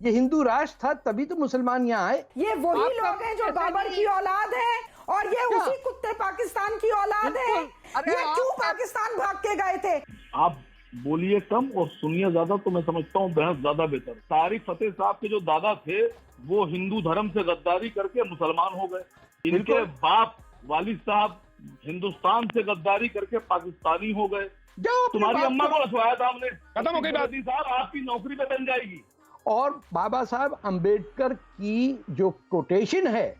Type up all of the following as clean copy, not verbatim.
ये हिंदू राष्ट्र था तभी तो मुसलमान यहाँ आए। ये वही लोग हैं जो बाबर की औलाद है और ये उसी कुत्ते पाकिस्तान की औलाद है। ये क्यों पाकिस्तान भाग के गए थे? आप बोलिए कम और सुनिए ज्यादा, तो मैं समझता हूँ बहस ज्यादा बेहतर। तारिक फतेह साहब के जो दादा थे वो हिंदू धर्म से गद्दारी करके मुसलमान हो गए। इनके बाप वालिद साहब हिंदुस्तान से गद्दारी करके पाकिस्तानी हो गए। तुम्हारी अम्मा को रखवाया था हमने, खत्म हो गई बात। साहब आपकी नौकरी पे बन जाएगी। और बाबा साहब अंबेडकर की जो कोटेशन है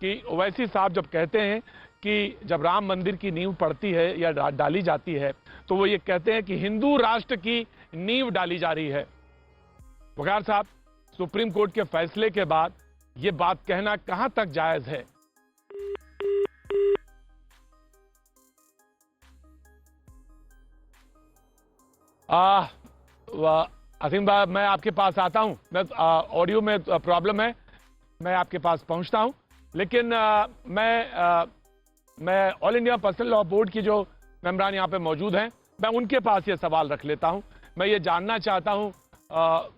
कि ओवैसी साहब जब कहते हैं कि जब राम मंदिर की नींव पड़ती है या डाली जाती है तो वो ये कहते हैं कि हिंदू राष्ट्र की नींव डाली जा रही है। वकार साहब, सुप्रीम कोर्ट के फैसले के बाद ये बात कहना कहां तक जायज है? असीम भाई, मैं आपके पास आता हूं। मैं ऑडियो में प्रॉब्लम है, मैं आपके पास पहुंचता हूं। लेकिन मैं all India personal law board की जो मेंबरान यहाँ पे मौजूद हैं, मैं उनके पास ये सवाल रख लेता हूं। मैं ये जानना चाहता हूं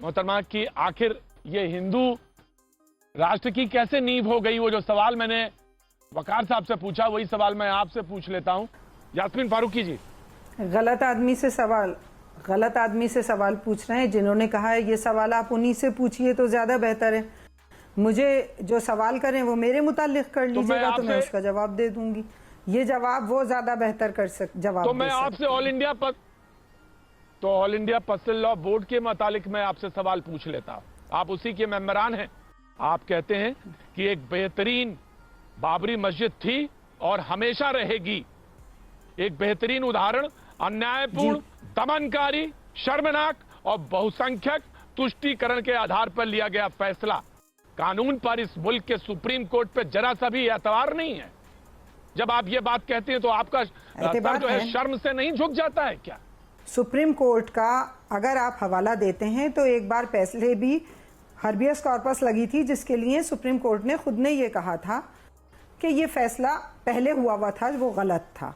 मोहतरमा कि आखिर ये हिंदू राष्ट्र की कैसे नींव हो गई? वो जो सवाल मैंने वकार साहब से पूछा वही सवाल मैं आपसे पूछ लेता हूं। यास्मीन फारूकी जी, गलत आदमी से सवाल पूछ रहे हैं। जिन्होंने कहा है ये सवाल आप उन्हीं से पूछिए तो ज्यादा बेहतर है। मुझे जो सवाल करें वो मेरे मुतालिक कर लीजिएगा तो मैं उसका जवाब दे दूंगी। ये जवाब वो ज्यादा बेहतर जवाब तो मैं आपसे all India personal law board के मुतालिक मैं आपसे सवाल पूछ लेता हूं। आप उसी के मेंबरान हैं। आप कहते हैं कि एक बेहतरीन बाबरी मस्जिद थी और हमेशा रहेगी। एक बेहतरीन उदाहरण अन्यायपूर्ण, दमनकारी, शर्मनाक और बहुसंख्यक तुष्टीकरण के आधार पर लिया गया फैसला। कानून पर इस मुल्क के सुप्रीम कोर्ट पे जरा सा भी एतबार नहीं है। जब आप ये बात कहते हैं तो आपका सर जो है शर्म से नहीं झुक जाता है क्या? सुप्रीम कोर्ट का अगर आप हवाला देते हैं तो एक बार पहले भी हर्बियस कॉर्पस लगी थी जिसके लिए सुप्रीम कोर्ट ने खुद ने ये कहा था कि ये फैसला पहले हुआ था वो गलत था।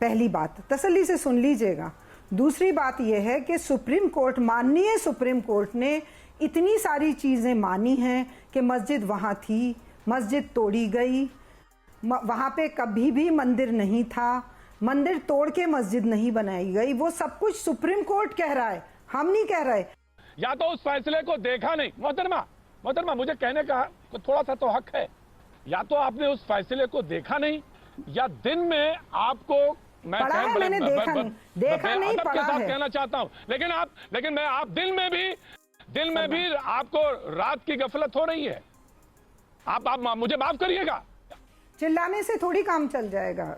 पहली बात तसल्ली से सुन लीजिएगा। दूसरी बात यह है कि माननीय सुप्रीम कोर्ट ने इतनी सारी चीजें मानी हैं कि मस्जिद वहां थी, मस्जिद तोड़ी गई, वहां पे कभी भी मंदिर नहीं था, मंदिर तोड़ के मस्जिद नहीं बनाई गई। वो सब कुछ सुप्रीम कोर्ट कह रहा है, हम नहीं कह रहे। या तो उस फैसले को देखा नहीं। मोहतरमा मुझे कहने का थोड़ा सा तो हक है। या तो आपने उस फैसले को देखा नहीं या दिन में आपको पढ़ा है, मैंने देखा नहीं पढ़ा है। कहना चाहता हूं लेकिन मैं आप दिल में भी आपको रात की गफलत हो रही है। आप मुझे माफ करिएगा। चिल्लाने से थोड़ी काम चल जाएगा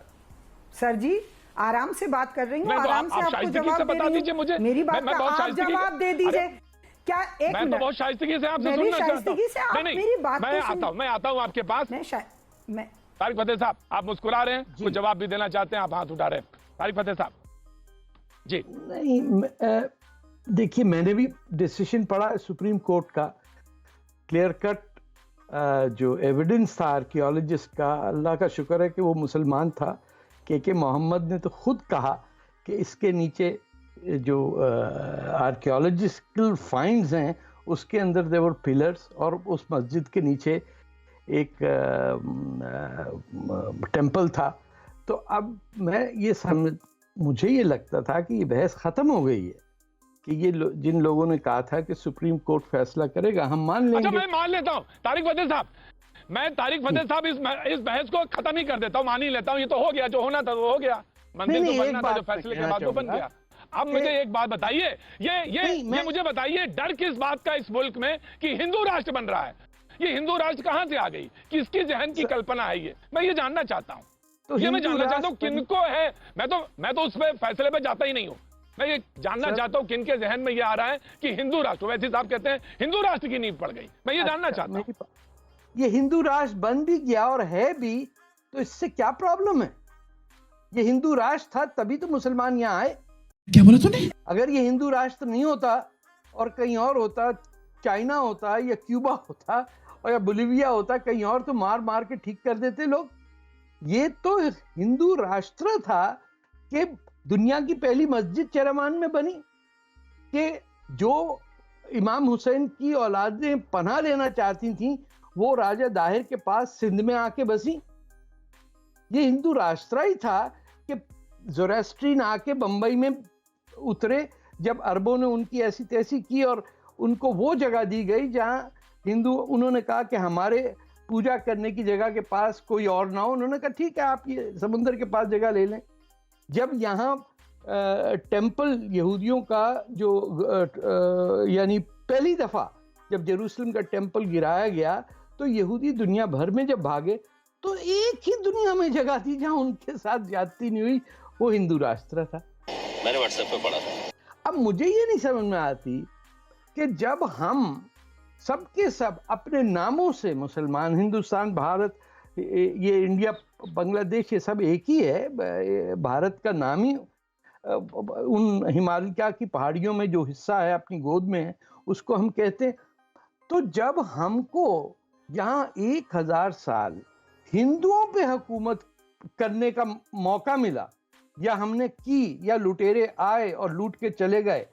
सर जी। आराम से बात कर रही हूँ, आराम से आपको जवाब दे रही हूँ। मेरी बात का आप जवाब दे दीजिए। क्या एक मैं तो बहुत शाइस्तगी से आपसे सुनना चाहता हूं। मेरी बात मैं आता हूं आपके पास। तारिक फतेह साहब, आप मुस्कुरा रहे हैं, कुछ जवाब भी देना चाहते हैं, आप हाथ उठा रहे हैं। तारिक फतेह साहब जी। नहीं, देखिए मैंने भी डिसीजन पढ़ा सुप्रीम कोर्ट का। क्लियर कट जो एविडेंस था आर्कियोलॉजिस्ट का, अल्लाह का शुक्र है कि वो मुसलमान था। के मोहम्मद ने तो खुद कहा कि इसके नीचे जो आर्कियोलॉजिकल फाइंड्स हैं उसके अंदर देवर पिलर्स और उस मस्जिद के नीचे एक टेंपल था। तो अब मुझे ये लगता था कि ये बहस ख़त्म हो गई है कि ये जिन लोगों ने कहा था कि सुप्रीम कोर्ट फैसला करेगा हम मान लेंगे। अच्छा, मैं मान लेता हूँ तारिक फतेह साहब, इस बहस को खत्म ही कर देता हूँ, मान ही लेता हूँ। ये तो हो गया, जो होना था वो हो गया। मंदिर तो बनना था, जो फैसले के बाद वो बन गया। अब मुझे एक बात बताइए, ये मुझे बताइए, डर किस बात का इस मुल्क में कि हिंदू राष्ट्र बन रहा है? ये हिंदू राष्ट्र कहां से आ गई? किसकी जहन की कल्पना है ये? मैं ये जानना चाहता हूं। तो ये मैं जानना चाहता हूं किनको है। मैं तो उस फैसले पे जाता ही नहीं हूं। मैं ये जानना चाहता हूं किनके जहन में ये आ रहा है कि हिंदू राष्ट्र, वैसे साहब कहते हैं हिंदू राष्ट्र की नींव पड़ गई। मैं ये जानना चाहता हूं। ये हिंदू राष्ट्र बन भी गया और है भी, तो इससे क्या प्रॉब्लम है? ये हिंदू राष्ट्र था तभी तो मुसलमान यहाँ आए। क्या बोला तूने? अगर ये हिंदू राष्ट्र नहीं होता और कहीं और होता, चाइना होता या क्यूबा होता और या बोलिविया होता, कहीं और, तो मार मार के ठीक कर देते लोग। ये तो हिंदू राष्ट्र था कि दुनिया की पहली मस्जिद चेरामान में बनी। कि जो इमाम हुसैन की औलादें पनाह लेना चाहती थीं, वो राजा दाहिर के पास सिंध में आके बसी। ये हिंदू राष्ट्र ही था कि ज़ोरास्ट्रीन आके बंबई में उतरे, जब अरबों ने उनकी ऐसी तैसी की और उनको वो जगह दी गई जहां हिंदू, उन्होंने कहा कि हमारे पूजा करने की जगह के पास कोई और ना हो। उन्होंने कहा ठीक है, आप ये समुद्र के पास जगह ले लें। जब यहाँ टेम्पल यहूदियों का जो यानी पहली दफ़ा जब जेरूसलम का टेम्पल गिराया गया, तो यहूदी दुनिया भर में जब भागे, तो एक ही दुनिया में जगह थी जहां उनके साथ ज्यादती नहीं हुई, वो हिंदू राष्ट्र था। मैंने व्हाट्सएप पे पढ़ा था। अब मुझे ये नहीं समझ में आती कि जब हम सब के सब अपने नामों से, मुसलमान, हिंदुस्तान, भारत, ये इंडिया, बांग्लादेश, ये सब एक ही है। भारत का नाम ही उन हिमालय की पहाड़ियों में जो हिस्सा है अपनी गोद में है, उसको हम कहते हैं। तो जब हमको यहाँ 1000 साल हिंदुओं पे हुकूमत करने का मौका मिला, या हमने की, या लुटेरे आए और लूट के चले गए,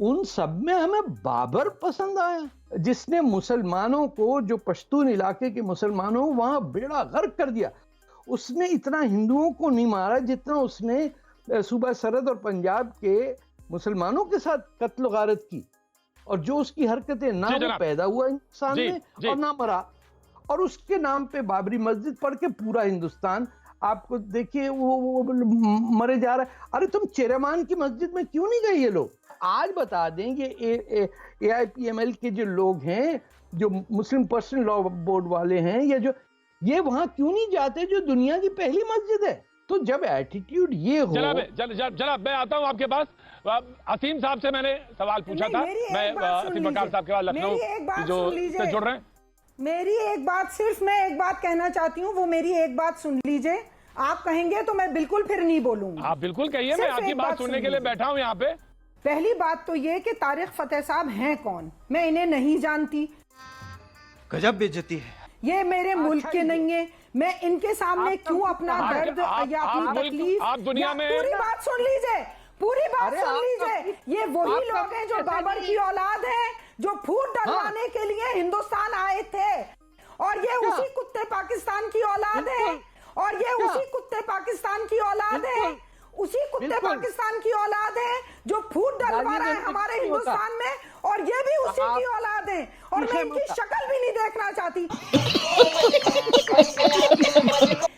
उन सब में हमें बाबर पसंद आया, जिसने मुसलमानों को, जो पश्तून इलाके के मुसलमानों, वहां बेड़ा गर्क कर दिया। उसने इतना हिंदुओं को नहीं मारा जितना उसने सूबा सरहद और पंजाब के मुसलमानों के साथ कत्ल गारत की। और जो उसकी हरकतें, ना वो पैदा हुआ इंसान में और ना मरा, और उसके नाम पे बाबरी मस्जिद पढ़ के पूरा हिंदुस्तान, आपको देखिए वो मरे जा रहा है। अरे तुम चेरेमान की मस्जिद में क्यों नहीं गए ये लोग? आज बता दें, ये AIPML के जो लोग हैं, जो मुस्लिम पर्सनल लॉ बोर्ड वाले हैं, या जो ये वहां क्यों नहीं जाते, जो दुनिया की पहली मस्जिद है? तो जब एटीट्यूड ये हो। जनाब मैं आता हूं आपके पास। असीम साहब से मैंने सवाल पूछा था, मैं असीम बकार साहब के बाद लखनऊ जो से जुड़ रहे हैं। मेरी एक बात, सिर्फ मैं एक बात कहना चाहती हूँ, वो मेरी एक बात सुन लीजिए। आप कहेंगे तो मैं बिल्कुल फिर नहीं बोलूंगी। आप बिल्कुल कहिए, मैं आपकी बात सुनने के लिए बैठा हूँ यहाँ पे। पहली बात तो ये कि तारिक फतेह साहब हैं कौन? मैं इन्हें नहीं जानती। गजब बेइज्जती है। ये मेरे मुल्क के नहीं है। मैं इनके सामने क्यों अपना दर्द या अपनी तकलीफ, आप दुनिया में, पूरी बात सुन लीजिए, पूरी बात सुन लीजिए। ये वही लोग हैं जो बाबर की औलाद हैं, जो फूट डलवाने के लिए हिंदुस्तान आए थे, और ये उसी कुत्ते पाकिस्तान की औलाद है, और ये उसी कुत्ते पाकिस्तान की औलाद है, उसी कुत्ते पाकिस्तान की औलाद है जो फूट डलवा रहा है हमारे हिंदुस्तान में, और ये भी उसी की औलाद है, और मैं इनकी शक्ल भी नहीं देखना चाहती।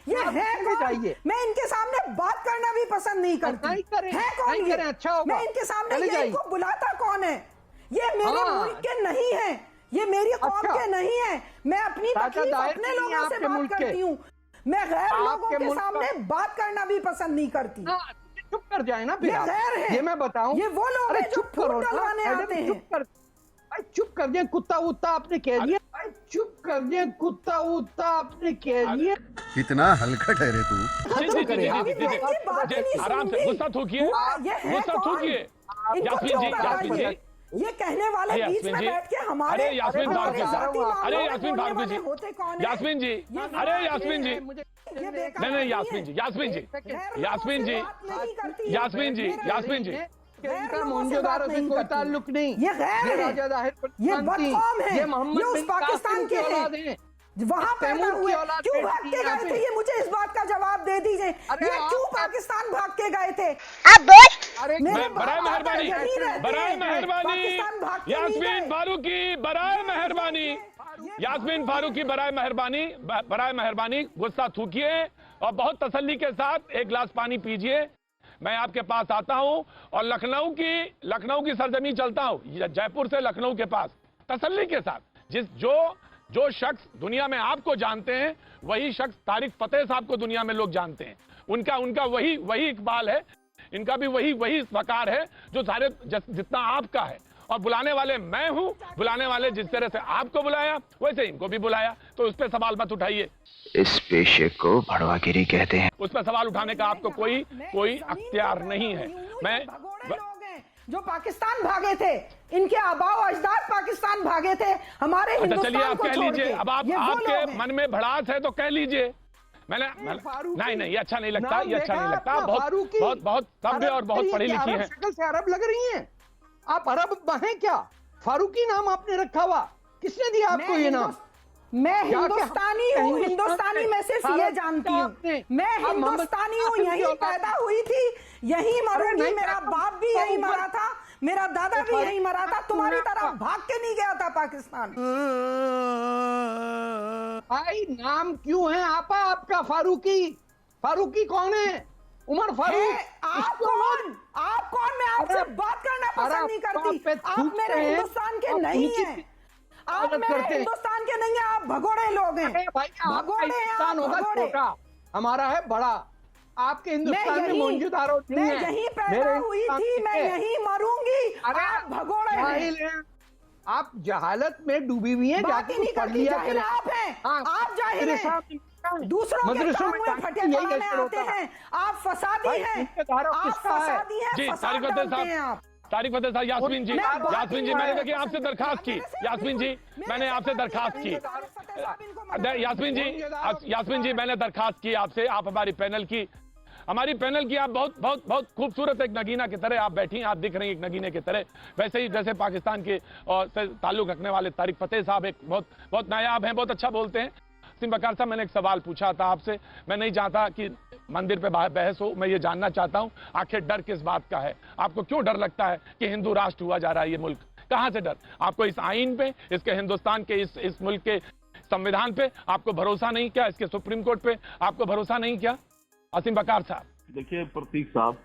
ये है कौन? मैं इनके सामने बात करना भी पसंद नहीं करती। है कौन ये? मैं इनके सामने इनको बुलाता कौन है? ये मेरे मुल्क के नहीं है, ये मेरी कौम के नहीं है। मैं अपनी तकलीफ अपने लोगों से बात करती हूँ, मैं गैर लोगों के सामने बात करना भी पसंद नहीं करती। चुप कर जाए ना फिर। ये मैं बताऊं, ये वो लोग हैं जो फूट डलवाने आते हैं। चुप कर दिया, कुत्ता वुत्ता आपने कह दिया। चुप कर दिया, कुत्ता वुत्ता आपने कह दिया। कितना हल्का ठहरे तू। आराम से, गुस्सा थूकिए, गुस्सा थूकिए। यास्मीन जी, ये कहने वाले बीच में बैठ के हमारे, अरे यास्मीन भारती जी, अरे यास्मीन भारती जी, यास्मीन जी, अरे यास्मीन जी, नहीं यास्मीन जी, यास्मीन जी, यास्मीन जी, यास्मीन जी, यास्मीन जी, मोहनजोदारो से कोई ताल्लुक नहीं। ये गैर है, ये बदकौम है, ये उस पाकिस्तान के हैं, वहाँ पैदा हुए। क्यों भाग के गए थे? ये मुझे इस बात का जवाब दे दीजिए। ये क्यों पाकिस्तान भाग के गए थे? अब बराए मेहरबानी, बराए मेहरबानी, यास्मीन फारूकी, बराए मेहरबानी, यास्मीन फारूकी, बराए मेहरबानी, बराए मेहरबानी, गुस्सा थूकिए और बहुत तसल्ली के साथ एक गिलास पानी पीजिए। मैं आपके पास आता हूं और लखनऊ की सरजमी चलता हूं, जयपुर से लखनऊ के पास, तसल्ली के साथ। जो शख्स दुनिया में आपको जानते हैं, वही शख्स तारिक फतेह साहब को दुनिया में लोग जानते हैं। उनका वही इकबाल है, इनका भी वही वकार है जो सारे जितना आपका है। और बुलाने वाले मैं हूं, बुलाने वाले जिस तरह से आपको बुलाया वैसे इनको भी बुलाया, तो उस पर सवाल मत उठाइए। इस पेशे को भड़वागिरी कहते हैं। उस पर सवाल उठाने का आपको कोई अख्तियार नहीं है। मैं जो पाकिस्तान भागे थे, इनके आबाओ अजदाद पाकिस्तान भागे थे हमारे हिंदुस्तान को। चलिए आप कह लीजिए, अब आपके मन में भड़ास है तो कह लीजिए। नहीं, ये अच्छा नहीं लगता, ये अच्छा नहीं लगता। बहुत सभ्य और बहुत पढ़ी लिखी है। शक्ल से अरब लग रही हैं। आप अरब हैं क्या? फारूकी नाम आपने रखा हुआ, किसने दिया आपको ये नाम? मैं हिंदुस्तानी हूँ, हिंदुस्तानी मैं सिर्फ ये जानती हूँ, मैं हिंदुस्तानी हूँ, यहीं पैदा हुई थी, यहीं मरूंगी, मेरा बाप भी यहीं मरा था, मेरा दादा भी यहीं मरा था, तुम्हारी तरह भाग के नहीं गया था पाकिस्तान। भाई नाम क्यों है आपा आपका फारूकी? फारूकी कौन है? उमर फारूक। आप कौन? मैं आपसे बात करना पसंद नहीं करती। आप मेरे हिंदुस्तान के नहीं हैं, आप मेरे हिंदुस्तान के नहीं हैं, आप भगोड़े लोग हैं। भगोड़े हिंदुस्तान होगा छोटा, हमारा है बड़ा। आपके हिंदुस्तान में मौजूदारों मैं यहीं पैदा हुई थी, मैं यहीं मरूंगी। आप भगोड़े हैं, आप जहालत में डूबी हुई हैं, जाके नहीं पढ़ लिया करें। आप हैं, आप जाहिल हैं, दूसरों के काम में फटे पड़ाने आते हैं, आप फसादी हैं, आप फसादी हैं, फसाद डालते हैं आप। तारिक फतेह साहब, यास्मीन जी, मैंने देखिए आपसे दरखास्त की, यास्मीन जी मैंने आपसे दरखास्त की, यास्मीन जी मैंने दरखास्त की आपसे, आप हमारी पैनल की आप बहुत बहुत बहुत खूबसूरत एक नगीना की तरह आप बैठी हैं, आप दिख रही हैं एक नगीने की तरह। वैसे ही जैसे पाकिस्तान के और से ताल्लुक रखने वाले तारिक फतेह साहब एक बहुत बहुत नायाब हैं, बहुत अच्छा बोलते हैं। असीम बकार साहब, मैंने एक सवाल पूछा था आपसे, मैं नहीं चाहता कि मंदिर पे बहस हो, मैं ये जानना चाहता हूं आखिर डर किस बात का है? आपको क्यों डर लगता है कि हिंदू राष्ट्र हुआ जा रहा है ये मुल्क? कहां से डर? आपको इस आईन पे, इसके हिंदुस्तान के इस मुल्क के संविधान पे आपको भरोसा नहीं क्या? इसके सुप्रीम कोर्ट पे आपको भरोसा नहीं क्या? असीम बकार साहब। देखिए प्रतीक साहब,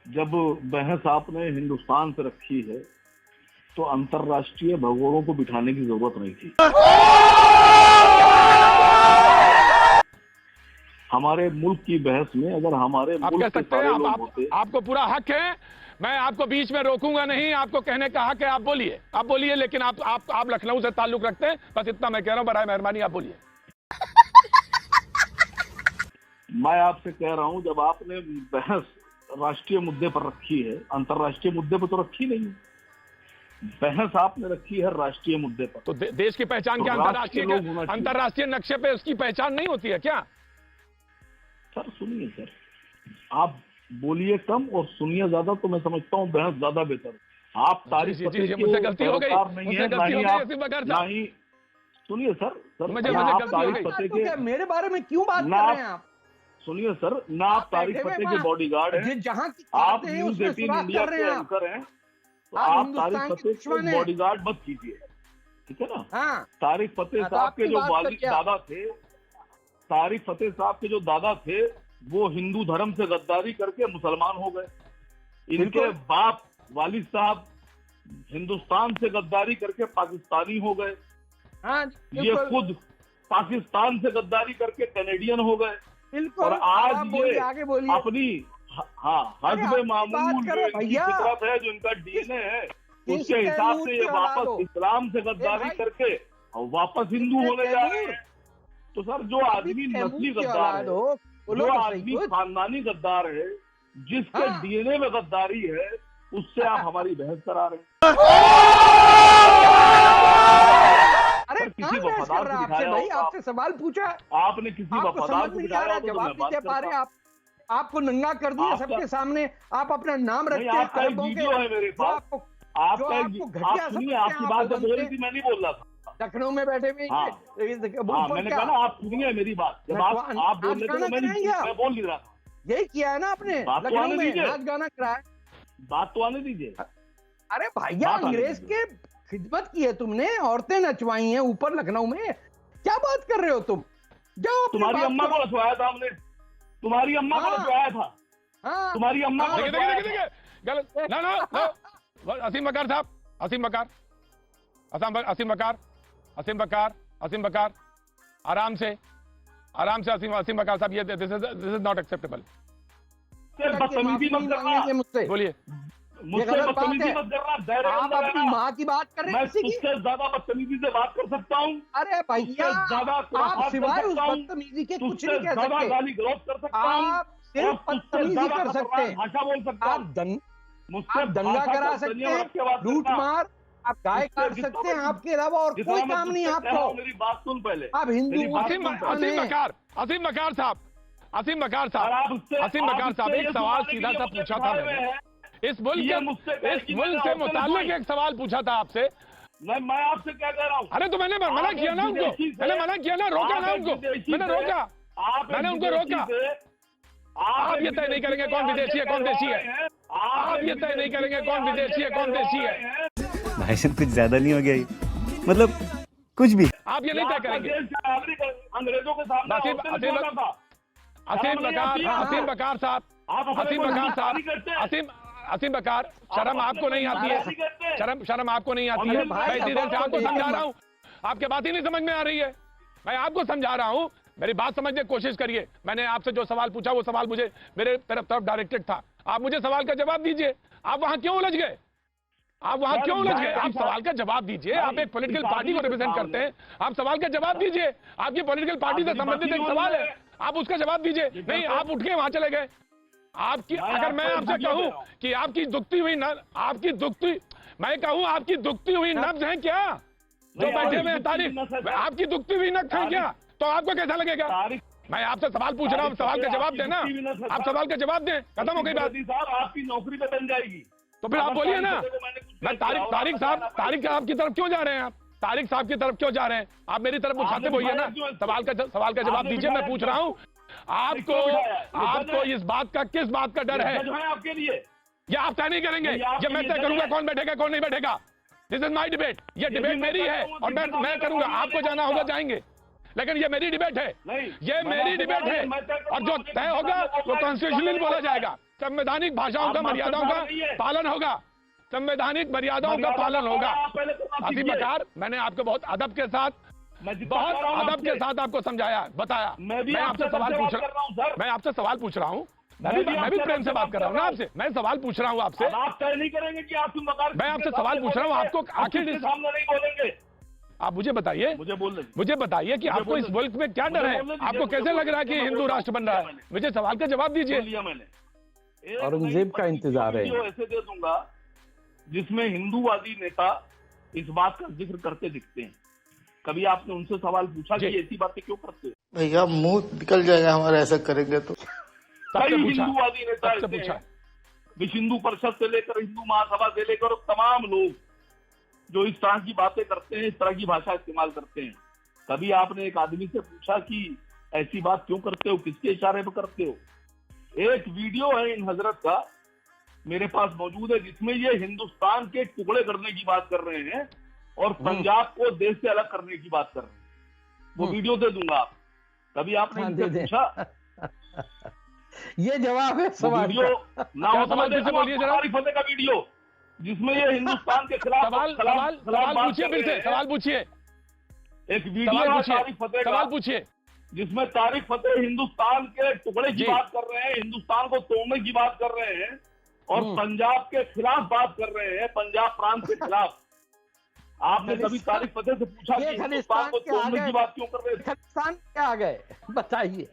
जब बहस आपने हिंदुस्तान से रखी है तो अंतरराष्ट्रीय भगोड़ों को बिठाने की जरूरत नहीं थी। हमारे मुल्क की बहस में अगर हमारे आप कह सकते हैं, आपको पूरा हक है, मैं आपको बीच में रोकूंगा नहीं, आपको कहने का हक है, आप बोलिए, लेकिन आप लखनऊ से ताल्लुक रखते हैं, बस इतना मैं कह रहा हूं, बराए मेहरबानी आप बोलिए। मैं आपसे कह रहा हूं, जब आपने बहस राष्ट्रीय मुद्दे पर रखी है, अंतरराष्ट्रीय मुद्दे पर तो रखी नहीं, बहस आपने रखी है राष्ट्रीय मुद्दे पर। तो देश की पहचान क्या अंतरराष्ट्रीय नक्शे पे उसकी पहचान नहीं होती है क्या? सर सुनिए सर, आप बोलिए कम और सुनिए ज्यादा, तो मैं समझता हूँ बहस ज्यादा बेहतर। आप तारीफ मुझसे गलती हो गई, नहीं सुनिए सर, मेरे बारे में क्यों बात कर रहे हैं आप? सुनिए सर, ना आप तारिक फतेह के बॉडीगार्ड हैं, आप न्यूज़ 18 इंडिया के एंकर हैं, तो आप तारिक फतेह के बॉडीगार्ड मत कीजिए, ठीक है ना? तारिक फतेह साहब के जो दादा थे, तारिक फतेह साहब के जो दादा थे, वो हिंदू धर्म से गद्दारी करके मुसलमान हो गए। इनके बाप वालिद साहब हिंदुस्तान से गद्दारी करके पाकिस्तानी हो गए। ये खुद पाकिस्तान से गद्दारी करके कैनेडियन हो गए। और आज ये अपनी हस्ब मामूल फितरत है, जो इनका डीएनए है, उसके हिसाब से ये वापस इस्लाम से गद्दारी करके वापस हिंदू होने जा रहे हैं। तो सर, जो आदमी नस्ली गद्दार है, जो आदमी खानदानी गद्दार है, जिसके डीएनए में गद्दारी है, उससे आप हमारी बहस करा रहे हैं। अरे किसी वफादार को दिखाया भाई, आपसे सवाल पूछा, आपने किसी वफादार को दिखाया, जवाब नहीं दे पा रहे आप, आपको नंगा कर दिया सबके सामने, आप अपना नाम रखते हैं। आपका एक वीडियो है मेरे पास, आपकी बात जब बोल रही थी, मैं नहीं बोल रहा था, लखनऊ में बैठे हुए। मैंने कहा ना, आप सुनिए मेरी बात, जब आप बोल रहे थे मैं बोल नहीं रहा था। यही किया है ना आपने, लखनऊ में नाच गाना कराया, बात तो आने दीजिए। अरे भैया, अंग्रेज के खिदमत की है तुमने, औरतें नचवाई हैं ऊपर लखनऊ में, क्या बात कर रहे हो तुम? जाओ, तुम्हारी अम्मा को नचवाया था हमने, तुम्हारी अम्मा को नचवाया था, तुम्हारी अम्मा को गलत। असीम बकार साहब, असीम बकार, आराम से असीम बकार साहब, ये दिस इज नॉट एक्सेप्टेबल। बदतमीजी मत करना मुझसे, बोलिए। मुझसे बदतमीजी मत करना, आप अपनी माँ की बात कर रहे हैं, मैं उससे ज्यादा बदतमीजी से बात कर सकता हूँ। अरे भैया, आप सिवाय उस बदतमीजी के कुछ नहीं कह सकते, गाली गलौज कर सकता हूँ, सिर्फ बदतमीजी कर सकते हैं, भाषा बोल सकता हूँ, आप दंगा करा सकते हैं, लूट मार आप गाय कर सकते हैं, आपके अलावा और कोई काम नहीं आपको। मेरी बात सुन पहले, आप हिंदू। असीम बकार साहब, एक सवाल सीधा सा पूछा था मैंने, इस मुल्क से मुताल्लिक एक सवाल पूछा था आपसे। मैं आपसे क्या कह रहा हूँ? अरे तो मैंने मना किया ना उनको, मैंने मना किया ना, रोका ना उनको, मैंने रोका, मैंने उनको रोका। आप ये तय नहीं करेंगे कौन विदेशी है कौन देशी है, आप ये तय नहीं करेंगे कौन विदेशी है कौन देशी है। भाई साहब कुछ ज्यादा नहीं हो गया ये? मतलब कुछ भी आप ये नहीं तय करेंगे। अंग्रेजों के सामने असीम बकार साहब, असीम बकार, शर्म आपको नहीं आती है? शर्म आपको नहीं आती है? मैं इसी देर से आपको समझा रहा हूँ, आपके बात ही नहीं समझ में आ रही है। मैं आपको समझा रहा हूँ, मेरी बात समझने की कोशिश करिए। मैंने आपसे जो सवाल पूछा वो सवाल मुझे मेरे तरफ डायरेक्टेड था। आप मुझे सवाल का जवाब दीजिए। आप वहां क्यों उलझ गए? आप वहां क्यों उलझ गए? आप सवाल का जवाब दीजिए। आप एक पॉलिटिकल पार्टी को रिप्रेजेंट करते हैं, आप सवाल का जवाब दीजिए। आपकी पॉलिटिकल पार्टी से संबंधित एक सवाल है, आप उसका जवाब दीजिए। नहीं, आप उठ के वहां चले गए। आपकी, अगर मैं आपसे कहूं कि आपकी दुखती हुई आपकी दुखती हुई नब्ज है क्या जो बैठे हुए हैं तारीख, आपकी दुखती हुई नब्ज है क्या, तो आपको कैसा लगेगा? मैं आपसे सवाल पूछ रहा हूं, सवाल का जवाब देना। आप सवाल का जवाब दें, खत्म हो गई बात। आपकी नौकरी पे बन जाएगी तो फिर आप बोलिए ना। मैं तारिक साहब की तरफ क्यों जा रहे हैं? आप तारिक साहब की तरफ क्यों जा रहे हैं? आप मेरी तरफ मुखातिब होइए ना, सवाल का जवाब दीजिए। मैं पूछ रहा हूँ आपको इस बात का, किस बात का डर है? आपके लिए ये आप तय नहीं करेंगे, ये मैं तय करूंगा कौन बैठेगा कौन नहीं बैठेगा। दिस इज माई डिबेट, ये डिबेट मेरी है और मैं करूंगा। आपको जाना होगा जाएंगे, लेकिन ये मेरी डिबेट है, ये मेरी डिबेट है। और जो तय होगा वो कॉन्स्टिट्यूशनली बोला जाएगा। संवैधानिक भाषाओं का, मर्यादाओं का पालन होगा, संवैधानिक मर्यादाओं का पालन होगा। असीम बकार, मैंने आपको बहुत अदब के साथ आपको समझाया, बताया। मैं आपसे सवाल पूछ रहा हूँ, मैं आपसे सवाल पूछ रहा हूँ, मैं भी प्रेम से बात कर रहा हूँ ना आपसे। मैं सवाल पूछ रहा हूँ आपसे, आप तय नहीं करेंगे कि आप मैं आपसे सवाल पूछ रहा हूँ। आपको आखिर सामने नहीं बोलेंगे। आप मुझे बताइए कि आपको इस मुल्क में क्या डर है? आपको कैसे लग रहा है कि हिंदू राष्ट्र बन रहा है? मुझे सवाल का जवाब दीजिए। औरंगजेब का इंतजार है। ऐसे दे दूंगा जिसमें हिंदूवादी नेता इस बात का जिक्र करते दिखते हैं। कभी आपने उनसे सवाल पूछा कि ऐसी बातें क्यों करते हैं? भैया मुंह निकल जाएगा हमारा ऐसा करेंगे तो। कई हिंदूवादी नेता ऐसे हैं, विश्व हिंदू परिषद से लेकर हिंदू महासभा से लेकर तमाम लोग जो इस तरह की बातें करते हैं, इस तरह की भाषा इस्तेमाल करते हैं। कभी आपने एक आदमी से पूछा कि ऐसी बात क्यों करते हो, किसके इशारे पर करते हो? एक वीडियो है इन हजरत का मेरे पास मौजूद है, जिसमें ये हिंदुस्तान के टुकड़े करने की बात कर रहे हैं और पंजाब को देश से अलग करने की बात कर रहे हैं। वो वीडियो दे दूंगा आप। कभी आपने इनसे पूछा? ये जवाब है सवाल का। ना हो तो बोलिए जरा। फतेह का वीडियो जिसमें ये हिंदुस्तान के खिलाफ सवाल पूछिए, फिर से सवाल पूछिए। एक वीडियो तारिक फतेह सवाल पूछिए जिसमें तारिक फतेह हिंदुस्तान के टुकड़े की बात कर रहे हैं, हिंदुस्तान को तोड़ने की बात कर रहे हैं और पंजाब के खिलाफ बात कर रहे हैं, पंजाब प्रांत के खिलाफ। आपने कभी तारिक फतेह से पूछा कि हिंदुस्तान को तोड़ने की बात क्यों कर रहे हैं? खालिस्तान क्या आ गए बताइए।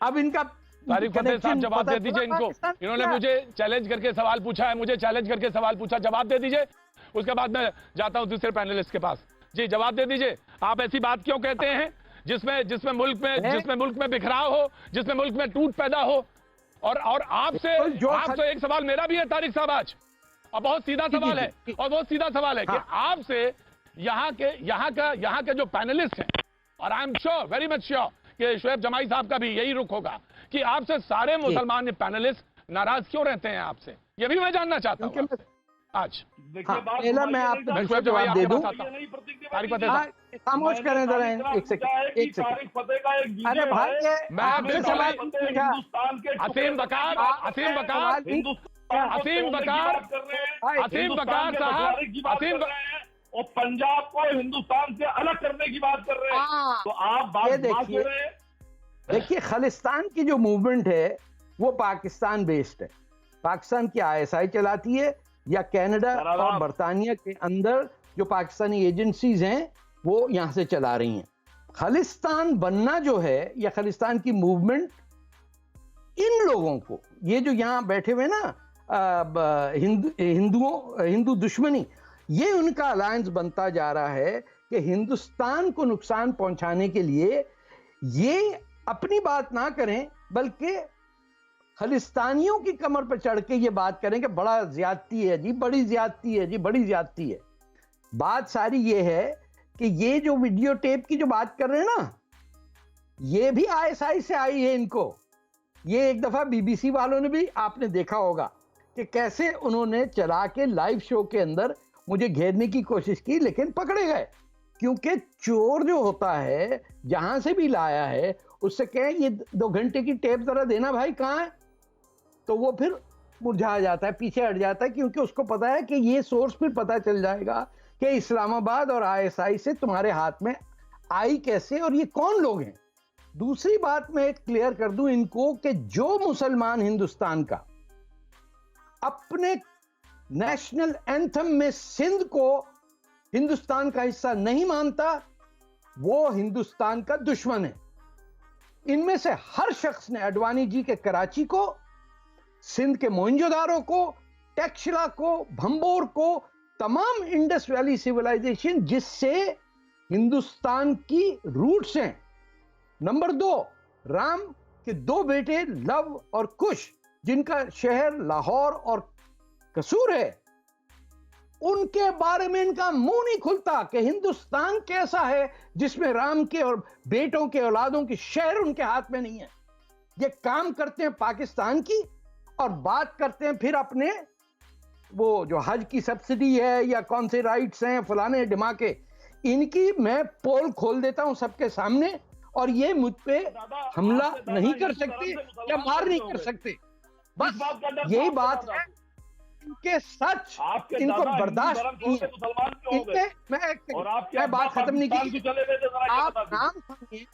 अब इनका तारिक फतेह साहब जवाब दे दीजिए इनको। इन्होंने मुझे चैलेंज करके सवाल पूछा है, जवाब दे दीजिए। उसके बाद मैं जाता हूं दूसरे पैनलिस्ट के पास। जी जवाब दे दीजिए। आप ऐसी बात क्यों कहते हैं जिसमें मुल्क में बिखराव हो, जिसमें मुल्क में टूट पैदा हो? और आपसे एक सवाल मेरा भी है तारिक साहब आज, और बहुत सीधा सवाल है, कि आपसे यहाँ के जो पैनलिस्ट हैं, और I am sure, very much sure कि शोएब जमाई साहब का भी यही रुख होगा कि आपसे सारे मुसलमान पैनलिस्ट नाराज क्यों रहते हैं आपसे, ये भी मैं जानना चाहता हूँ आज। पहला मैं आपको जवाब दे दूं। खामोश करें जरा एक सेकंड। अरे भाई मैं आपसे सवाल असीम बकार साहब, और पंजाब को हिंदुस्तान से अलग करने की बात कर रहे हैं, तो आप बात देखिए खालिस्तान की जो मूवमेंट है वो पाकिस्तान बेस्ड है। पाकिस्तान की ISI चलाती है या कनाडा और बरतानिया के अंदर जो पाकिस्तानी एजेंसीज हैं वो यहां से चला रही हैं। खालिस्तान बनना जो है या खालिस्तान की मूवमेंट, इन लोगों को, ये जो यहां बैठे हुए ना हिंदू दुश्मनी, ये उनका अलायंस बनता जा रहा है कि हिंदुस्तान को नुकसान पहुंचाने के लिए ये अपनी बात ना करें बल्कि खालिस्तानियों की कमर पर चढ़ के ये बात करें कि बड़ा ज्यादती है जी, बड़ी ज्यादती है जी, बड़ी ज्यादती है। बात सारी ये है कि ये जो वीडियो टेप की जो बात कर रहे हैं ना, ये भी आईएसआई से आई है इनको। ये एक दफा बीबीसी वालों ने भी, आपने देखा होगा कि कैसे उन्होंने चला के लाइव शो के अंदर मुझे घेरने की कोशिश की, लेकिन पकड़े गए। क्योंकि चोर जो होता है, जहां से भी लाया है, उससे कहें ये 2 घंटे की टेप जरा देना भाई, कहाँ है, तो वो फिर मुरझा जाता है, पीछे हट जाता है, क्योंकि उसको पता है कि ये सोर्स फिर पता चल जाएगा कि इस्लामाबाद और आईएसआई से तुम्हारे हाथ में आई कैसे और ये कौन लोग हैं। दूसरी बात मैं क्लियर कर दूं इनको कि जो मुसलमान हिंदुस्तान का अपने नेशनल एंथम में सिंध को हिंदुस्तान का हिस्सा नहीं मानता, वो हिंदुस्तान का दुश्मन है। इनमें से हर शख्स ने अडवाणी जी के कराची को, सिंध के मोइंजोदारो को, टैक्शिला को, भंबोर को, तमाम इंडस वैली सिविलाइजेशन जिससे हिंदुस्तान की रूट्स हैं। नंबर 2, राम के 2 बेटे लव और कुश, जिनका शहर लाहौर और कसूर है, उनके बारे में इनका मुंह नहीं खुलता कि हिंदुस्तान कैसा है जिसमें राम के और बेटों के औलादों के शहर उनके हाथ में नहीं है। ये काम करते हैं पाकिस्तान की और बात करते हैं फिर अपने वो जो हज की सब्सिडी है या कौन से राइट्स हैं, फलाने ढिमाके। इनकी मैं पोल खोल देता हूं सबके सामने और ये मुझ पे हमला नहीं कर सकते या मार नहीं कर सकते। बस यही बात है, इनके सच इनको बर्दाश्त नहीं है। इनके मैं बात खत्म नहीं की। आप नाम सुनिए,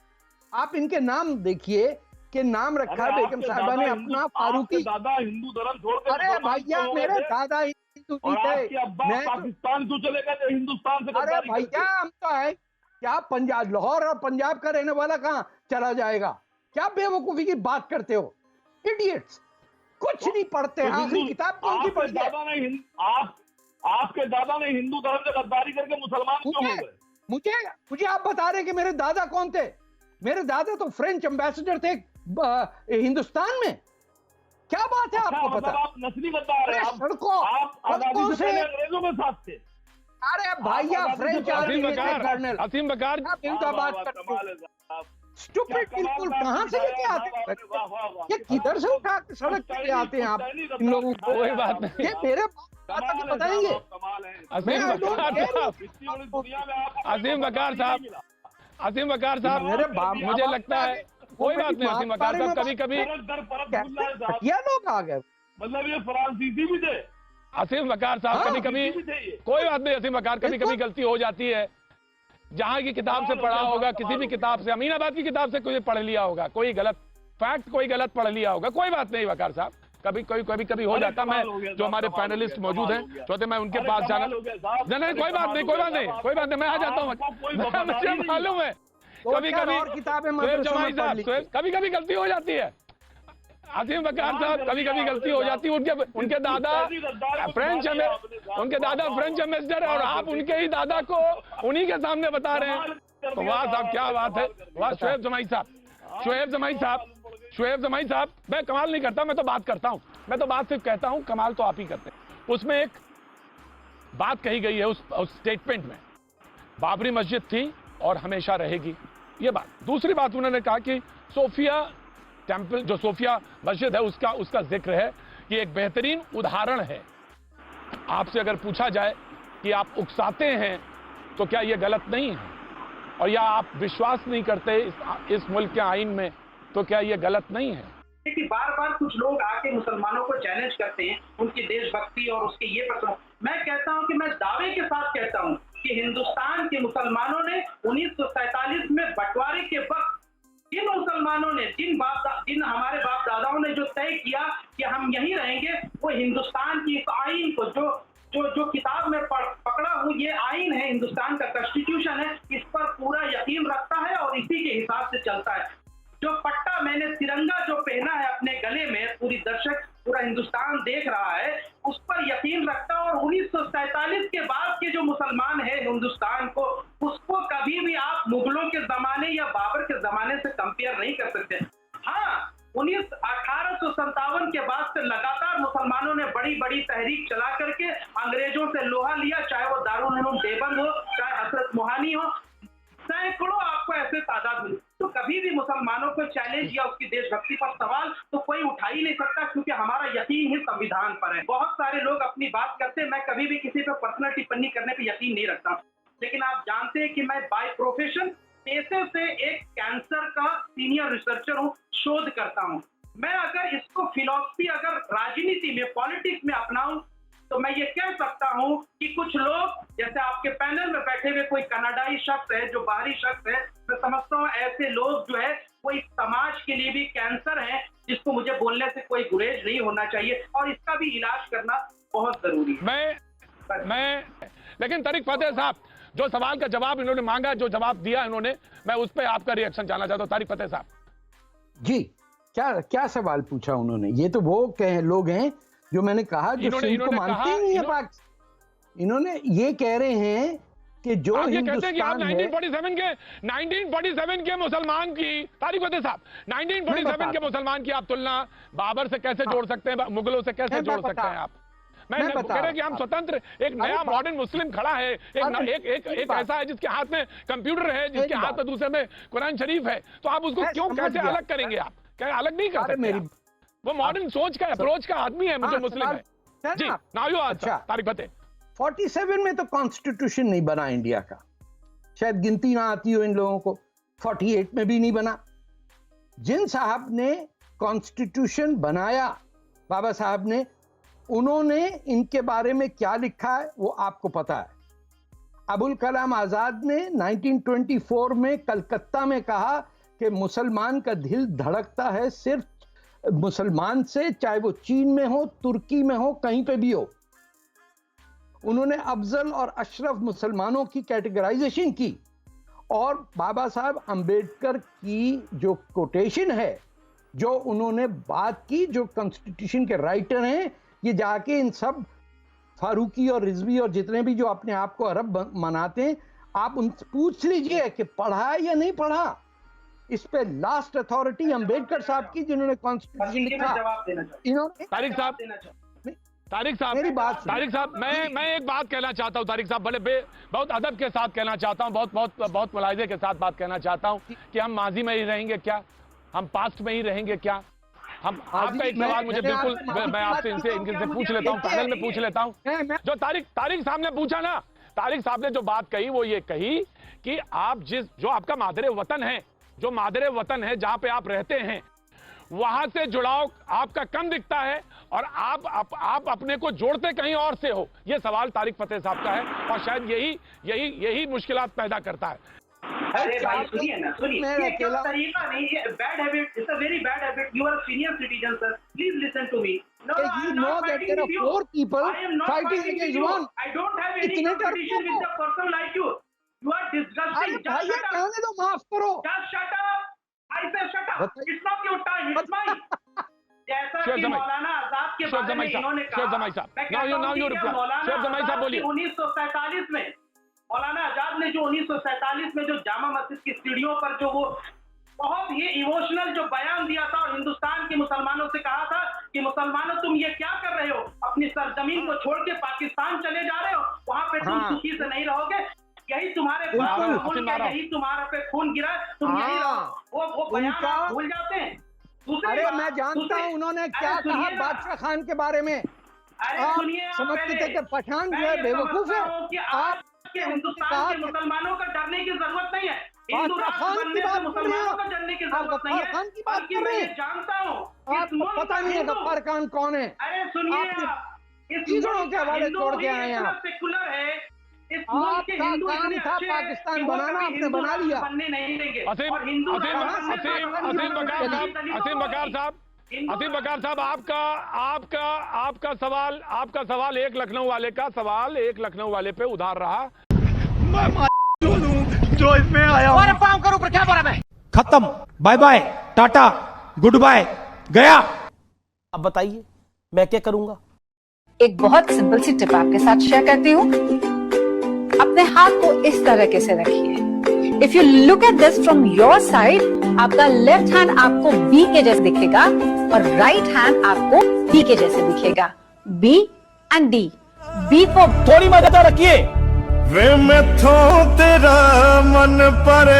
आप इनके नाम देखिए कि नाम रखा है बेगम साहिबा ने अपना फारूकी। दादा हिंदू धर्म छोड़ के अरे भैया, मेरे दादा हिंदू थे, मैं पाकिस्तान क्यों चले गए हिंदुस्तान से? अरे भैया, हम तो है क्या, पंजाब, लाहौर और पंजाब का रहने वाला कहां चला जाएगा? क्या बेवकूफी की बात करते हो, इडियट्स, कुछ नहीं पढ़ते। आखिरी किताब कौन सी पढ़ी है? आपके दादा ने हिंदू धर्म से गद्दारी करके मुसलमान क्यों हो गए? मुझे आप बता रहे कि मेरे दादा कौन थे? मेरे दादा तो फ्रेंच एम्बेसडर थे हिंदुस्तान में। क्या बात है, आपको पता? आप नस्ली गद्दार हैं, सड़कों से अंग्रेजों के साथ थे। अरे भैया, फ्रेंच आर्मी में थे कर्नल। असीम बकार, स्टूपिड, बिल्कुल कहां से लेके आते? ये किधर से उठा के सड़क पे आते हैं आप इन लोगों को? कोई बात नहीं, ये मेरे बात बताएंगे। असीम बकार साहब, मेरे बाप, मुझे लगता है कोई बात नहीं। असीम बकार साहब, कभी कभी ये लोग आ गए, मतलब ये फ्रांसीसी भी थे। असीम बकार साहब, कभी कभी कोई बात नहीं। असीम बकार, कभी कभी गलती हो जाती है। जहां की किताब से पढ़ा होगा, किसी भी किताब से, अमीनाबाद की किताब से कोई पढ़ लिया होगा, कोई गलत फैक्ट कोई गलत पढ़ लिया होगा, कोई बात नहीं बकार साहब, कभी हो जाता। मैं जो हमारे पैनलिस्ट मौजूद हैं चाहते मैं उनके पास जाना। नहीं, कोई बात नहीं, मैं आ जाता हूँ। मुझे मालूम है कभी कभी गलती हो जाती है। असीम बकार साहब, कभी गलती हो जाती है। उनके दादा फ्रेंच एम्बेसडर है और आप उनके ही दादा को उन्हीं के सामने बता रहे हैं। तो वाह साहब, क्या बात है, वाह। शोएब जमाई साहब, मैं कमाल नहीं करता, मैं तो बात करता हूं। मैं तो बात सिर्फ कहता हूं, कमाल तो आप ही करते हैं। उसमें एक बात कही गई है उस स्टेटमेंट में, बाबरी मस्जिद थी और हमेशा रहेगी, ये बात। दूसरी बात उन्होंने कहा कि सोफिया टेम्पल, जो सोफिया मस्जिद है, उसका जिक्र है कि एक बेहतरीन उदाहरण है। आपसे अगर पूछा जाए कि आप उकसाते हैं तो क्या यह गलत नहीं है, और या आप विश्वास नहीं करते इस मुल्क के आईन में, तो क्या यह गलत नहीं है? कि बार बार कुछ लोग आके मुसलमानों को चैलेंज करते हैं, उनकी देशभक्ति और उसके ये प्रश्न। मैं कहता हूं कि मैं दावे के साथ कहता हूं कि हिंदुस्तान के मुसलमानों ने 1947 में बंटवारे के वक्त जिन मुसलमानों ने, जिन हमारे बाप दादाओं ने जो तय किया कि हम यहीं रहेंगे, वो हिंदुस्तान की इस आईन को जो किताब में पकड़ा हूं, ये आईन है, हिंदुस्तान का कॉन्स्टिट्यूशन है, इस पर पूरा यकीन रखता है और इसी के हिसाब से चलता है। जो पट्टा मैंने तिरंगा जो पहना है अपने गले में, पूरा हिंदुस्तान देख रहा है, उस पर यकीन रखता है। और 1947 के बाद के जो मुसलमान है हिंदुस्तान को, उसको कभी भी आप मुगलों के जमाने या बाबर के जमाने से कंपेयर नहीं कर सकते। हाँ, 18 1957 के बाद से लगातार मुसलमानों ने बड़ी बड़ी तहरीक चला करके अंग्रेजों से लोहा लिया, चाहे वो दारुल उलूम देवबंद हो, चाहे हजरत मोहानी हो, सैकड़ों आपको ऐसे तादाद मिले। तो कभी भी मुसलमानों को चैलेंज या उसकी देशभक्ति पर सवाल तो कोई उठा ही नहीं सकता, क्योंकि हमारा यकीन ही संविधान पर है। बहुत सारे लोग अपनी बात करते हैं, मैं कभी भी किसी पर पर्सनल टिप्पणी करने पर यकीन नहीं रखता, लेकिन आप जानते हैं कि मैं बाय प्रोफेशन पेशे से एक कैंसर का सीनियर रिसर्चर हूँ, शोध करता हूँ। मैं अगर इसको फिलॉसफी अगर राजनीति में, पॉलिटिक्स में अपनाऊं तो मैं ये कह सकता हूं कि कुछ लोग, जैसे आपके पैनल में बैठे हुए कोई कनाडाई शख्स है जो बाहरी शख्स है, मैं समझता हूं ऐसे लोग जो है कोई समाज के लिए भी कैंसर है, जिसको मुझे बोलने से कोई गुरेज नहीं होना चाहिए और इसका भी इलाज करना बहुत जरूरी है। मैं लेकिन तारिक फतेह साहब, जो सवाल का जवाब इन्होंने मांगा, जो जवाब दिया इन्होंने, मैं उस पर आपका रिएक्शन जानना चाहता हूं। तारिक फतेह साहब जी, क्या सवाल पूछा उन्होंने? ये तो वो लोग हैं जो मैंने कहा जो सिंध को मानते ही नहीं है पाकिस्तान। इन्होंने ये कह रहे हैं कि जो आप ये कहते हैं कि आप हिंदुस्तान 1947 के मुसलमान की, तारिक फतेह साहब, 1947 के मुसलमान की आप तुलना बाबर से कैसे जोड़ सकते हैं, मुगलों से कैसे जोड़ सकते हैं आप? मैं कह रहा कि हम स्वतंत्र, एक नया मॉडर्न मुस्लिम खड़ा है, एक ऐसा है जिसके हाथ में कंप्यूटर है, जिसके हाथ में दूसरे में कुरान शरीफ है, तो आप उसको क्यों, कैसे अलग करेंगे? आप क्या अलग नहीं कर सकते? वो मॉडर्न सोच का, अप्रोच का आदमी है, मुझे मुस्लिम है जी। नाउ यू आंसर तारिक फतेह। 47 में तो कॉन्स्टिट्यूशन नहीं बना इंडिया का, शायद गिनती ना आती हो इन लोगों को। 48 में भी नहीं बना। जिन साहब ने कॉन्स्टिट्यूशन बनाया, बाबा साहब ने, उन्होंने इनके बारे में क्या लिखा है वो आपको पता है। अबुल कलाम आजाद ने 1924 में कलकत्ता में कहा कि मुसलमान का दिल धड़कता है सिर्फ मुसलमान से, चाहे वो चीन में हो, तुर्की में हो, कहीं पे भी हो। उन्होंने अफजल और अशरफ मुसलमानों की कैटेगराइजेशन की, और बाबा साहब अंबेडकर की जो कोटेशन है, जो उन्होंने बात की, जो कॉन्स्टिट्यूशन के राइटर हैं, ये जाके इन सब फारूकी और रिजवी और जितने भी जो अपने आप को अरब मनाते हैं, आप उनसे पूछ लीजिए कि पढ़ा है या नहीं पढ़ा। इस पे लास्ट अथॉरिटी अंबेडकर साहब की, जिन्होंने कॉन्स्टिट्यूशन लिखा। इन्होंने तारिक साहब मेरी बात, तारिक साहब, मैं एक बात कहना चाहता हूं। तारिक साहब, बहुत अदब के साथ कहना चाहता हूं, बहुत मुलाहिजे के साथ बात कहना चाहता हूं कि हम माजी में ही रहेंगे क्या, हम पास्ट में ही रहेंगे क्या? हम आपका एक सवाल मुझे बिल्कुल, मैं आपसे इनसे पूछ लेता हूं, पैनल में पूछ लेता हूं। जो तारिक साहब ने पूछा ना, तारिक साहब ने जो बात कही वो ये कही कि आप जो आपका मादरे वतन है, जो मादरे वतन है जहां पे आप रहते हैं, वहां से जुड़ाव आपका कम दिखता है और आप अपने को जोड़ते कहीं और से हो। ये सवाल तारिक फतेह साहब का है और शायद यही मुश्किलात पैदा करता है। अरे भाई सुनिए ना, सुनिए, ये क्या तरीका नहीं, ये bad habit, it's a very bad habit. You are senior citizen sir, please listen to me. No, you know that there are 4 people fighting against one. I don't have any competition with a person like you. You are disgusting. Just shut up. कहने दो, माफ करो। Just shut up. I say shut up. It's not your time. It's mine. जैसा कि मौलाना आजाद के बारे में इन्होंने कहा, मैं कहता हूं कि मौलाना आजाद 1947 में, मौलाना आजाद ने जो 1947 में जो जामा मस्जिद की सीढ़ियों पर जो वो बहुत ही इमोशनल जो बयान दिया था और हिंदुस्तान के मुसलमानों से कहा था कि मुसलमानों तुम ये क्या कर रहे हो, अपनी सरजमीन को छोड़ के पाकिस्तान चले जा रहे हो, वहां पे तुम सुखी से नहीं रहोगे, यही तुम्हारे यही तुम्हारा पे खून गिरा, तुम यही रहो। वो बयान आप भूल जाते हैं। अरे मैं जानता हूँ उन्होंने क्या कहा बादशाह खान के बारे में। अरे सुनिए, समझते थे कि पठान जो है बेवकूफ है। आप हिंदुस्तान के मुसलमानों का डरने की जरूरत नहीं है, हिंदू राष्ट्र बनने से मुसलमानों का डरने की जरूरत नहीं है, बल्कि मैं ये जानता हूँ आपको पता नहीं है गफ्फार खान कौन है। अरे सुनिए, इस के हवाले छोड़ के आए हैं आप। सेकुलर है, इस आपका काम था पाकिस्तान बनाना, आपने बना लिया। बनने नहीं देंगे। असीम बकार साहब, आपका सवाल एक लखनऊ वाले का सवाल एक लखनऊ वाले पे उधार रहा। मैं जो इसमें आया हूं, काम करूं पर क्या बोला मैं? खत्म, bye bye, tata, good bye, गया। अब बताइए मैं क्या करूंगा? एक बहुत सिंपल सी टिप आपके साथ शेयर करती हूँ। अपने हाथ को इस तरीके से रखिए। If you look at this from your side, आपका लेफ्ट हैंड आपको बी के जैसे दिखेगा और राइट हैंड आपको डी के जैसे दिखेगा। B and D. B for थोड़ी मदद रखिए। वे मैं तेरा मन पर